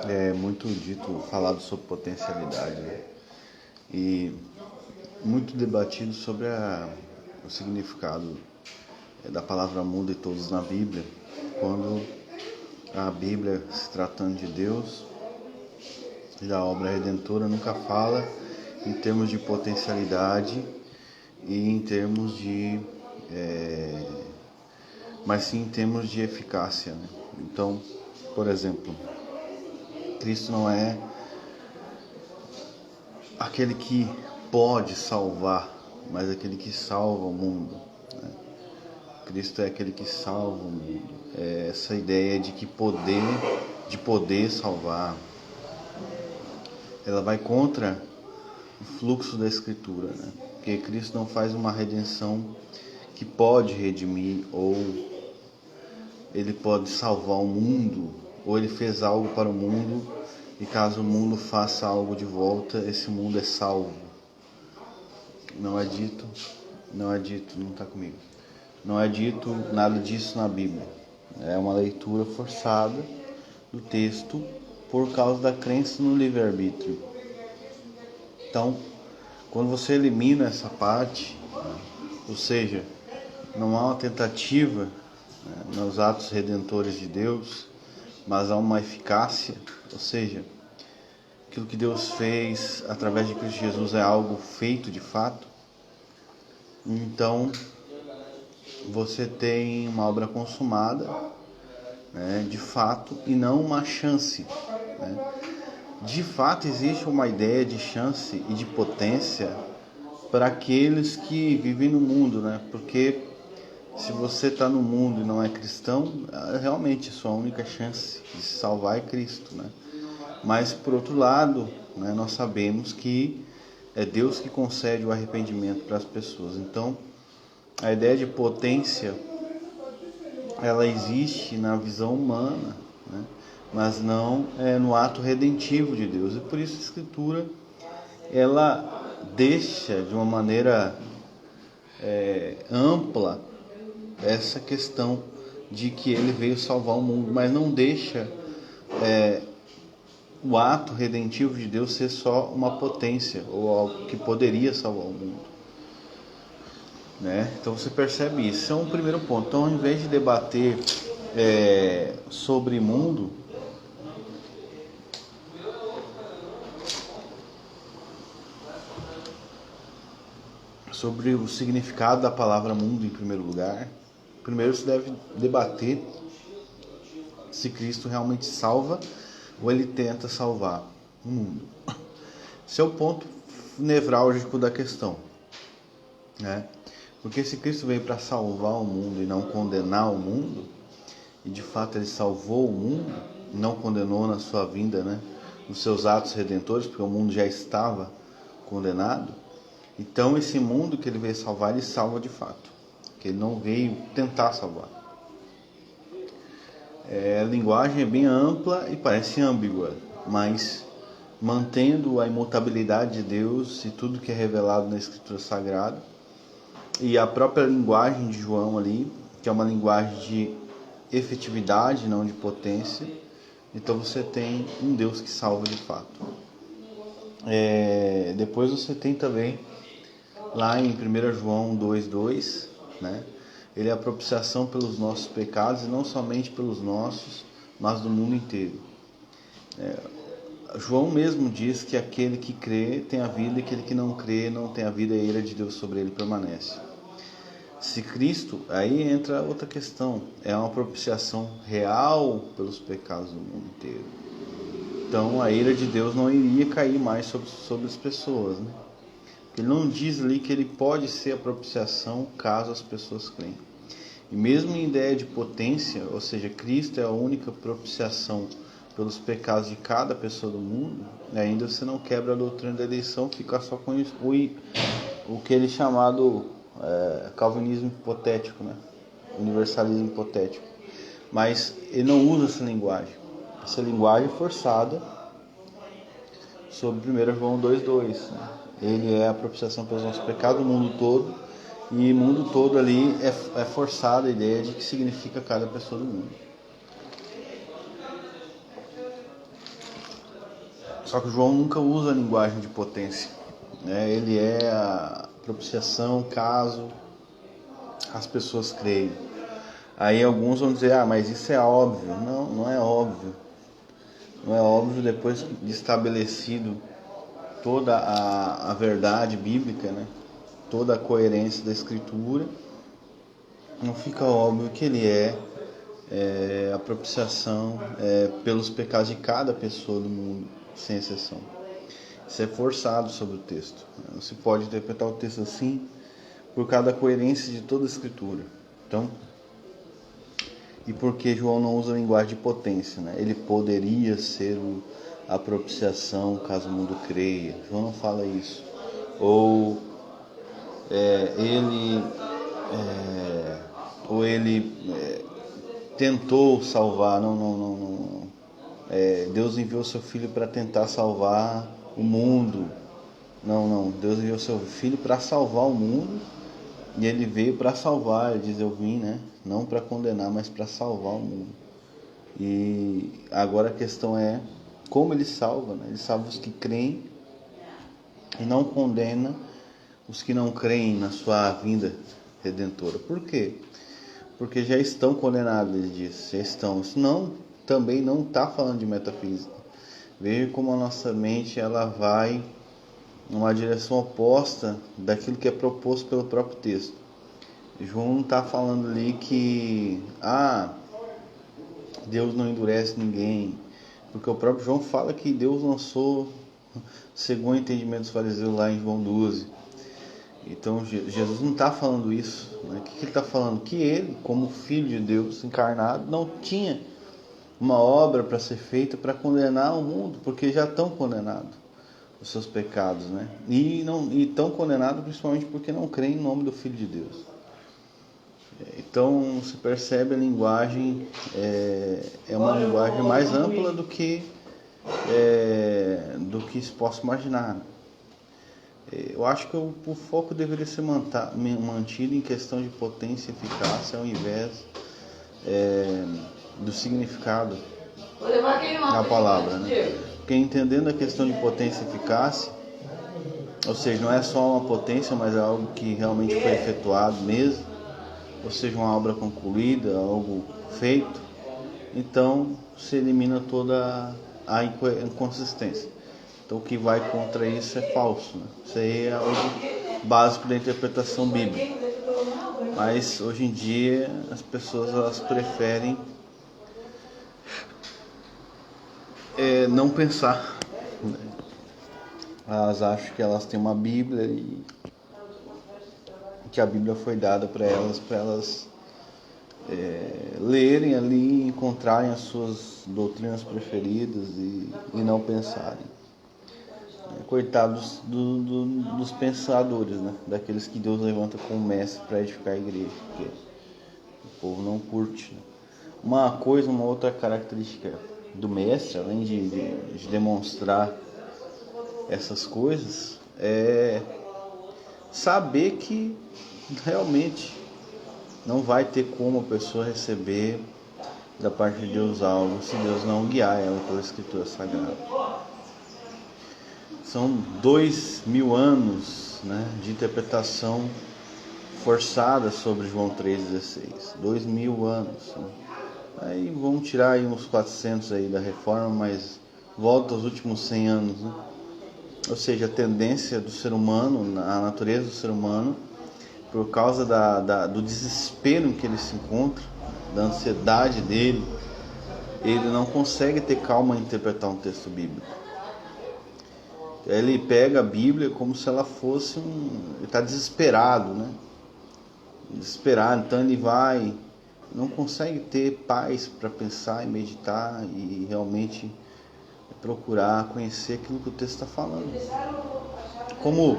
É muito dito, falado sobre potencialidade, né? E muito debatido sobre o significado da palavra mundo e todos na Bíblia, quando a Bíblia, se tratando de Deus e da obra redentora, nunca fala em termos de potencialidade e em termos de mas sim em termos de eficácia, né? Então, por exemplo, Cristo não é aquele que pode salvar, mas aquele que salva o mundo, né? Cristo é aquele que salva o mundo. É essa ideia de poder salvar, ela vai contra o fluxo da Escritura, né? Porque Cristo não faz uma redenção que pode redimir, ou ele pode salvar o mundo, ou ele fez algo para o mundo, e caso o mundo faça algo de volta, esse mundo é salvo. Não é dito, não está comigo. Não é dito nada disso na Bíblia. É uma leitura forçada do texto por causa da crença no livre-arbítrio. Então, quando você elimina essa parte, ou seja, não há uma tentativa, né, nos atos redentores de Deus, mas há uma eficácia, ou seja, aquilo que Deus fez através de Cristo Jesus é algo feito de fato. Então, você tem uma obra consumada, né, de fato, e não uma chance, né? De fato, existe uma ideia de chance e de potência para aqueles que vivem no mundo, né? Porque se você está no mundo e não é cristão, realmente a sua única chance de se salvar é Cristo, né? Mas, por outro lado, né, nós sabemos que é Deus que concede o arrependimento para as pessoas. Então, a ideia de potência, ela existe na visão humana, né? Mas não no ato redentivo de Deus. E por isso a Escritura, ela deixa de uma maneira ampla essa questão de que ele veio salvar o mundo, mas não deixa o ato redentivo de Deus ser só uma potência ou algo que poderia salvar o mundo, né? Então você percebe isso. Esse é um primeiro ponto. Então, ao invés de debater sobre mundo, sobre o significado da palavra mundo em primeiro lugar, primeiro se deve debater se Cristo realmente salva ou ele tenta salvar o mundo. Esse é o ponto nevrálgico da questão, né? Porque se Cristo veio para salvar o mundo e não condenar o mundo, e de fato ele salvou o mundo, não condenou na sua vinda, né, nos seus atos redentores, porque o mundo já estava condenado, então esse mundo que ele veio salvar, ele salva de fato, que ele não veio tentar salvar. A linguagem é bem ampla e parece ambígua, mas mantendo a imutabilidade de Deus e tudo que é revelado na Escritura Sagrada, e a própria linguagem de João ali, que é uma linguagem de efetividade, não de potência. Então você tem um Deus que salva de fato. Depois você tem também, lá em 1 João 2,2, né? Ele é a propiciação pelos nossos pecados, e não somente pelos nossos, mas do mundo inteiro. João mesmo diz que aquele que crê tem a vida, e aquele que não crê não tem a vida, e a ira de Deus sobre ele permanece. Se Cristo, aí entra outra questão, é uma propiciação real pelos pecados do mundo inteiro. Então a ira de Deus não iria cair mais sobre as pessoas, né? Ele não diz ali que ele pode ser a propiciação caso as pessoas creem. E mesmo em ideia de potência, ou seja, Cristo é a única propiciação pelos pecados de cada pessoa do mundo, ainda você não quebra a doutrina da eleição, fica só com o que ele chamado calvinismo hipotético, né? Universalismo hipotético. Mas ele não usa essa linguagem. Essa linguagem forçada sobre 1 João 2,2, né? Ele é a propiciação pelos nossos pecados do mundo todo, e o mundo todo ali é forçada a ideia de que significa cada pessoa do mundo. Só que o João nunca usa a linguagem de potência, né? Ele é a propiciação caso as pessoas creem. Aí alguns vão dizer, mas isso é óbvio. Não, não é óbvio. Não é óbvio depois de estabelecido toda a verdade bíblica, né? Toda a coerência da Escritura. Não fica óbvio que ele é a propiciação pelos pecados de cada pessoa do mundo, sem exceção. Isso é forçado sobre o texto. Não se pode interpretar o texto assim por causa da coerência de toda a Escritura. Então, e porque João não usa a linguagem de potência, né? Ele poderia ser a propiciação caso o mundo creia. João não fala isso. Ou ele tentou salvar. Não. Deus enviou seu filho para tentar salvar o mundo. Não. Deus enviou seu filho para salvar o mundo. E ele veio para salvar. Ele diz, eu vim, né? Não para condenar, mas para salvar o mundo. E agora a questão é como ele salva, né? Ele salva os que creem e não condena os que não creem na sua vinda redentora. Por quê? Porque já estão condenados, ele diz. Já estão. Isso também não está falando de metafísica. Veja como a nossa mente ela vai numa direção oposta daquilo que é proposto pelo próprio texto. João não está falando ali que Deus não endurece ninguém, porque o próprio João fala que Deus lançou, segundo o entendimento dos fariseus lá em João 12. Então Jesus não está falando isso, né? O que ele está falando? Que ele, como Filho de Deus encarnado, não tinha uma obra para ser feita para condenar o mundo, porque já estão condenados os seus pecados, né? E estão condenados principalmente porque não creem em nome do Filho de Deus. Então se percebe a linguagem é uma linguagem mais ampla do que se possa imaginar. Eu acho que o foco deveria ser mantido em questão de potência e eficácia ao invés do significado da palavra, né? Porque entendendo a questão de potência e eficácia, ou seja, não é só uma potência, mas é algo que realmente foi efetuado mesmo, ou seja, uma obra concluída, algo feito, então se elimina toda a inconsistência. Então o que vai contra isso é falso, né? Isso aí é algo básico da interpretação bíblica. Mas hoje em dia as pessoas elas preferem não pensar, né? Elas acham que elas têm uma Bíblia e que a Bíblia foi dada para elas lerem ali, encontrarem as suas doutrinas preferidas e não pensarem. Coitados dos pensadores, né? Daqueles que Deus levanta como mestre para edificar a igreja, porque o povo não curte, né? Uma outra característica do mestre, além de demonstrar essas coisas, é saber que realmente não vai ter como a pessoa receber da parte de Deus algo se Deus não guiar ela pela Escritura Sagrada. São 2000 anos, né, de interpretação forçada sobre João 3,16. 2000 anos, né? Aí vamos tirar aí uns 400 aí da reforma, mas volta aos últimos 100 anos, né? Ou seja, a tendência do ser humano, a natureza do ser humano, por causa do desespero em que ele se encontra, da ansiedade dele, ele não consegue ter calma em interpretar um texto bíblico. Ele pega a Bíblia como se ela fosse ele está desesperado, né? Desesperado, então ele não consegue ter paz para pensar e meditar e realmente procurar conhecer aquilo que o texto está falando. Como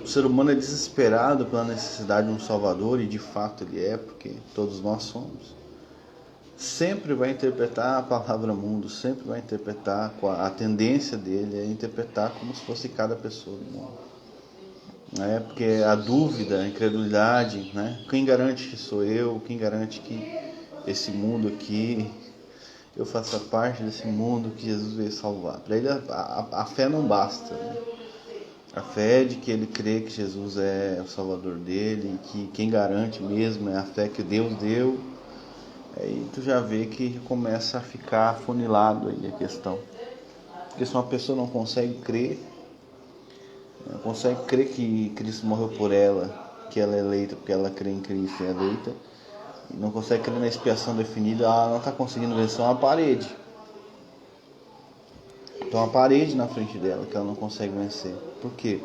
o ser humano é desesperado pela necessidade de um Salvador, e de fato ele é, porque todos nós somos, sempre vai interpretar a palavra mundo, sempre vai interpretar, a tendência dele é interpretar como se fosse cada pessoa do mundo. Porque a dúvida, a incredulidade, né? Quem garante que sou eu? Quem garante que esse mundo aqui eu faça parte desse mundo que Jesus veio salvar. Para ele a fé não basta, né? A fé de que ele crê que Jesus é o Salvador dele, que quem garante mesmo é a fé que Deus deu. Aí tu já vê que começa a ficar afunilado aí a questão. Porque se uma pessoa não consegue crer que Cristo morreu por ela, que ela é eleita porque ela crê em Cristo e é eleita, e não consegue crer na expiação definida, ela não está conseguindo vencer uma parede. Então uma parede na frente dela que ela não consegue vencer. Por quê?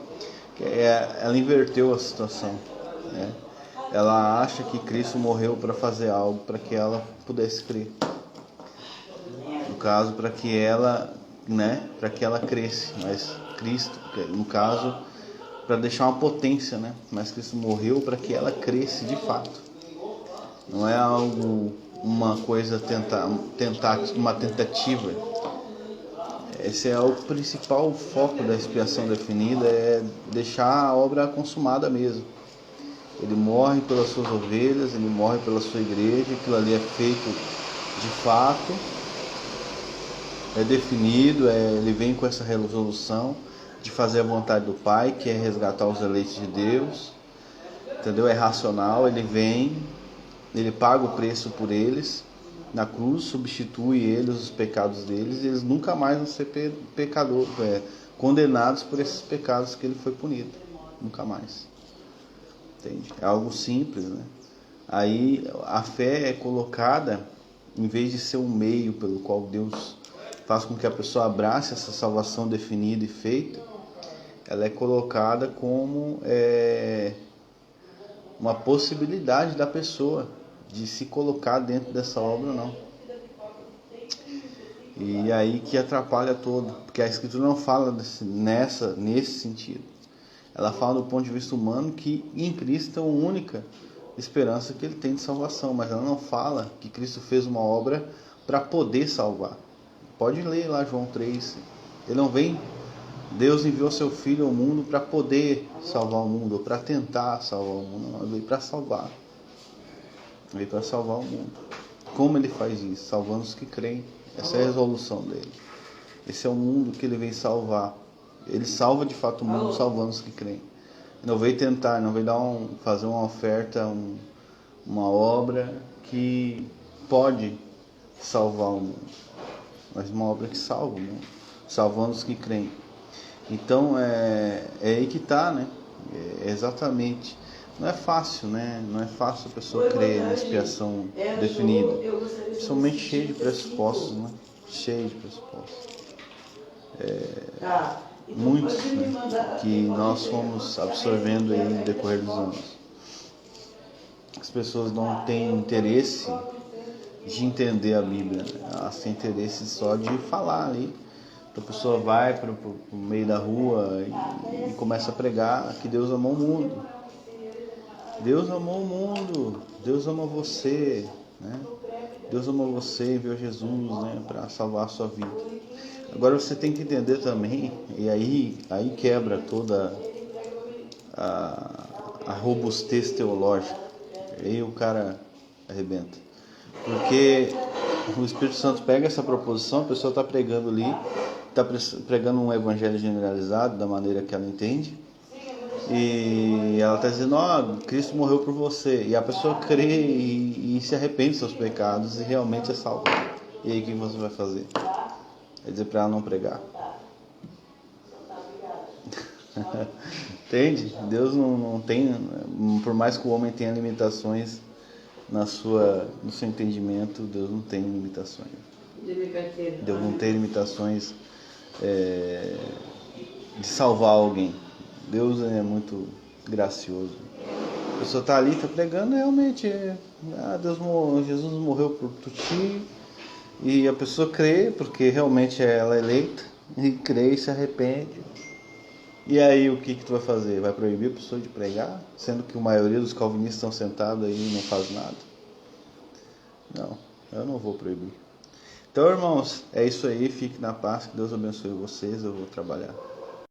Porque ela inverteu a situação, né? Ela acha que Cristo morreu para fazer algo para que ela pudesse crer. No caso, para que ela, né, para que ela cresce. Mas Cristo, no caso, para deixar uma potência, né? Mas Cristo morreu para que ela cresce de fato. Não é algo, uma coisa uma tentativa. Esse é o principal foco da expiação definida, é deixar a obra consumada mesmo. Ele morre pelas suas ovelhas, ele morre pela sua igreja, aquilo ali é feito de fato, é definido, ele vem com essa resolução de fazer a vontade do Pai, que é resgatar os eleitos de Deus, entendeu? É racional, ele vem, ele paga o preço por eles, na cruz, substitui eles, os pecados deles, e eles nunca mais vão ser condenados por esses pecados que ele foi punido, nunca mais. Entende? É algo simples, né? Aí a fé é colocada, em vez de ser um meio pelo qual Deus faz com que a pessoa abrace essa salvação definida e feita, ela é colocada como uma possibilidade da pessoa de se colocar dentro dessa obra ou não. E aí que atrapalha todo, porque a Escritura não fala nesse sentido. Ela fala do ponto de vista humano que em Cristo é a única esperança que ele tem de salvação, mas ela não fala que Cristo fez uma obra para poder salvar. Pode ler lá João 3. Ele não vem, Deus enviou seu Filho ao mundo para poder salvar o mundo, ou para tentar salvar o mundo. Não, ele veio para salvar. Ele veio para salvar o mundo. Como ele faz isso? Salvando os que creem. Essa é a resolução dele. Esse é o mundo que ele vem salvar. Ele salva de fato o mundo, salvando os que creem. Não veio tentar, não veio fazer uma oferta, uma obra que pode salvar o mundo, mas uma obra que salva o mundo, salvando os que creem. Então é aí que está, né? Exatamente. Não é fácil, né? Não é fácil a pessoa crer na expiação definida. Principalmente cheio de pressupostos, né? Cheio de pressupostos. Muitos, né, que nós fomos absorvendo aí no decorrer dos anos. As pessoas não têm interesse de entender a Bíblia, né? Elas têm interesse só de falar ali. Então a pessoa vai para o meio da rua e começa a pregar que Deus amou o mundo. Deus amou o mundo, Deus ama você, né? Deus amou você e enviou Jesus, né, para salvar a sua vida. Agora você tem que entender também, e aí quebra toda a robustez teológica. Aí o cara arrebenta. Porque o Espírito Santo pega essa proposição, a pessoa está pregando ali, está pregando um evangelho generalizado da maneira que ela entende, e ela está dizendo, Cristo morreu por você, e a pessoa crê e se arrepende dos seus pecados e realmente é salva. E aí o que você vai fazer? É dizer para ela não pregar. Entende? Deus não tem, por mais que o homem tenha limitações no seu entendimento, Deus não tem limitações. Deus não tem limitações de salvar alguém. Deus é muito gracioso. A pessoa está ali, está pregando, realmente Jesus morreu por ti, e a pessoa crê, porque realmente ela é eleita, e crê e se arrepende. E aí o que tu vai fazer? Vai proibir a pessoa de pregar? Sendo que a maioria dos calvinistas estão sentados aí e não faz nada? Não, eu não vou proibir. Então, irmãos, é isso aí. Fique na paz, que Deus abençoe vocês. Eu vou trabalhar.